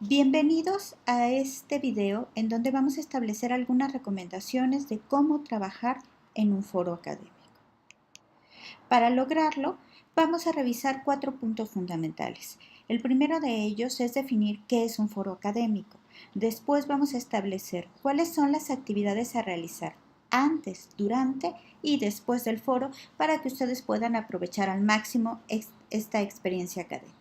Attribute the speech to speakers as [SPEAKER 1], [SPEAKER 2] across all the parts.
[SPEAKER 1] Bienvenidos a este video en donde vamos a establecer algunas recomendaciones de cómo trabajar en un foro académico. Para lograrlo, vamos a revisar 4 puntos fundamentales. El primero de ellos es definir qué es un foro académico. Después vamos a establecer cuáles son las actividades a realizar antes, durante y después del foro para que ustedes puedan aprovechar al máximo esta experiencia académica.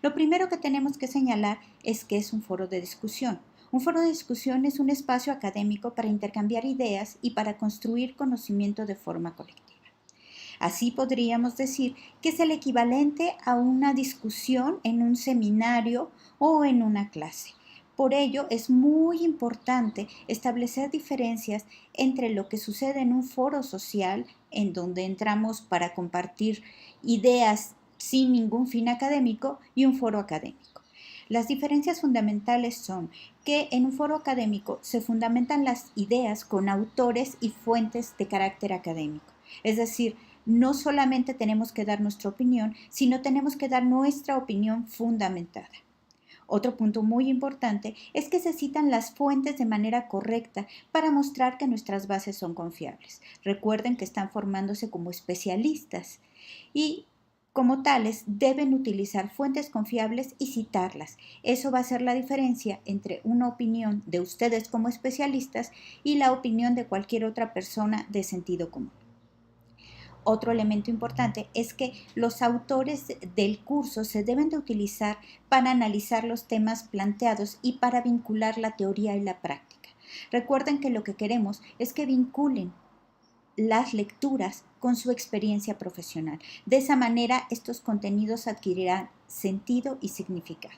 [SPEAKER 1] Lo primero que tenemos que señalar es que es un foro de discusión. Un foro de discusión es un espacio académico para intercambiar ideas y para construir conocimiento de forma colectiva. Así podríamos decir que es el equivalente a una discusión en un seminario o en una clase. Por ello, es muy importante establecer diferencias entre lo que sucede en un foro social, en donde entramos para compartir ideas sin ningún fin académico, y un foro académico. Las diferencias fundamentales son que en un foro académico se fundamentan las ideas con autores y fuentes de carácter académico. Es decir, no solamente tenemos que dar nuestra opinión, sino tenemos que dar nuestra opinión fundamentada. Otro punto muy importante es que se citan las fuentes de manera correcta para mostrar que nuestras bases son confiables. Recuerden que están formándose como especialistas y como tales deben utilizar fuentes confiables y citarlas. Eso va a ser la diferencia entre una opinión de ustedes como especialistas y la opinión de cualquier otra persona de sentido común. Otro elemento importante es que los autores del curso se deben de utilizar para analizar los temas planteados y para vincular la teoría y la práctica. Recuerden que lo que queremos es que vinculen las lecturas con su experiencia profesional. De esa manera, estos contenidos adquirirán sentido y significado.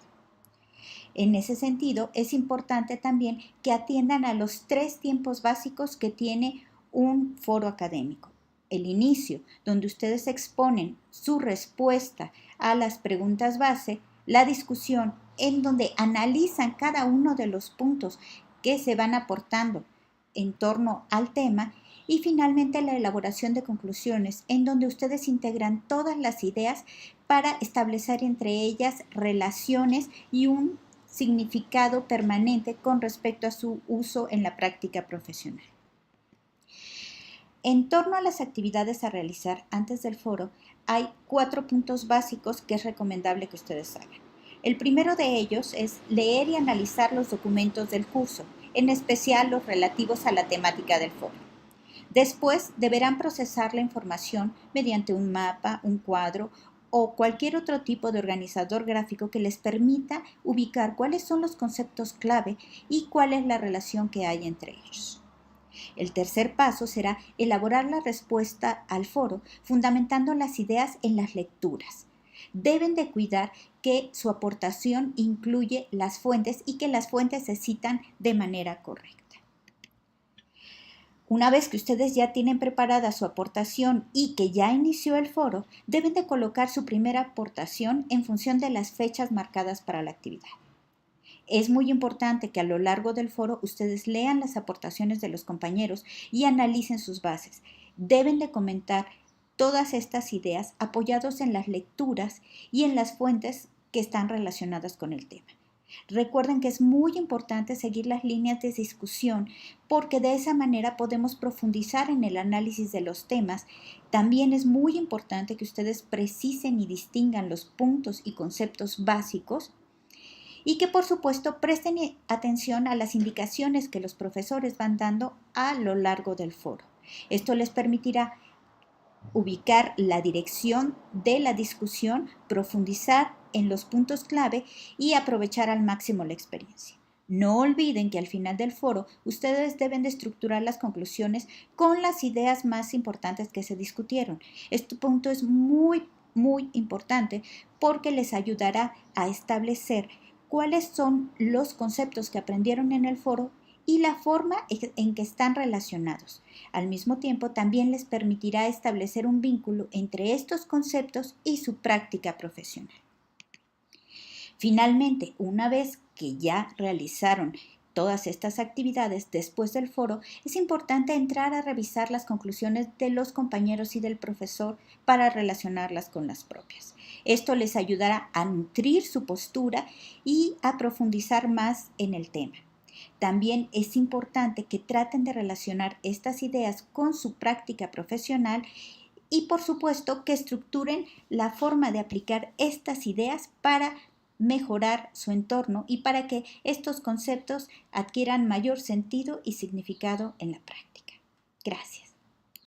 [SPEAKER 1] En ese sentido, es importante también que atiendan a los 3 tiempos básicos que tiene un foro académico. El inicio, donde ustedes exponen su respuesta a las preguntas base, la discusión, en donde analizan cada uno de los puntos que se van aportando en torno al tema, y finalmente la elaboración de conclusiones, en donde ustedes integran todas las ideas para establecer entre ellas relaciones y un significado permanente con respecto a su uso en la práctica profesional. En torno a las actividades a realizar antes del foro, hay 4 puntos básicos que es recomendable que ustedes hagan. El primero de ellos es leer y analizar los documentos del curso, en especial los relativos a la temática del foro. Después deberán procesar la información mediante un mapa, un cuadro o cualquier otro tipo de organizador gráfico que les permita ubicar cuáles son los conceptos clave y cuál es la relación que hay entre ellos. El tercer paso será elaborar la respuesta al foro, fundamentando las ideas en las lecturas. Deben de cuidar que su aportación incluye las fuentes y que las fuentes se citan de manera correcta. Una vez que ustedes ya tienen preparada su aportación y que ya inició el foro, deben de colocar su primera aportación en función de las fechas marcadas para la actividad. Es muy importante que a lo largo del foro ustedes lean las aportaciones de los compañeros y analicen sus bases. Deben de comentar todas estas ideas apoyados en las lecturas y en las fuentes que están relacionadas con el tema. Recuerden que es muy importante seguir las líneas de discusión porque de esa manera podemos profundizar en el análisis de los temas. También es muy importante que ustedes precisen y distingan los puntos y conceptos básicos y que por supuesto presten atención a las indicaciones que los profesores van dando a lo largo del foro. Esto les permitirá ubicar la dirección de la discusión, profundizar en los puntos clave y aprovechar al máximo la experiencia. No olviden que al final del foro ustedes deben de estructurar las conclusiones con las ideas más importantes que se discutieron. Este punto es muy importante porque les ayudará a establecer cuáles son los conceptos que aprendieron en el foro y la forma en que están relacionados. Al mismo tiempo, también les permitirá establecer un vínculo entre estos conceptos y su práctica profesional. Finalmente, una vez que ya realizaron todas estas actividades después del foro, es importante entrar a revisar las conclusiones de los compañeros y del profesor para relacionarlas con las propias. Esto les ayudará a nutrir su postura y a profundizar más en el tema. También es importante que traten de relacionar estas ideas con su práctica profesional y, por supuesto, que estructuren la forma de aplicar estas ideas para mejorar su entorno y para que estos conceptos adquieran mayor sentido y significado en la práctica. Gracias.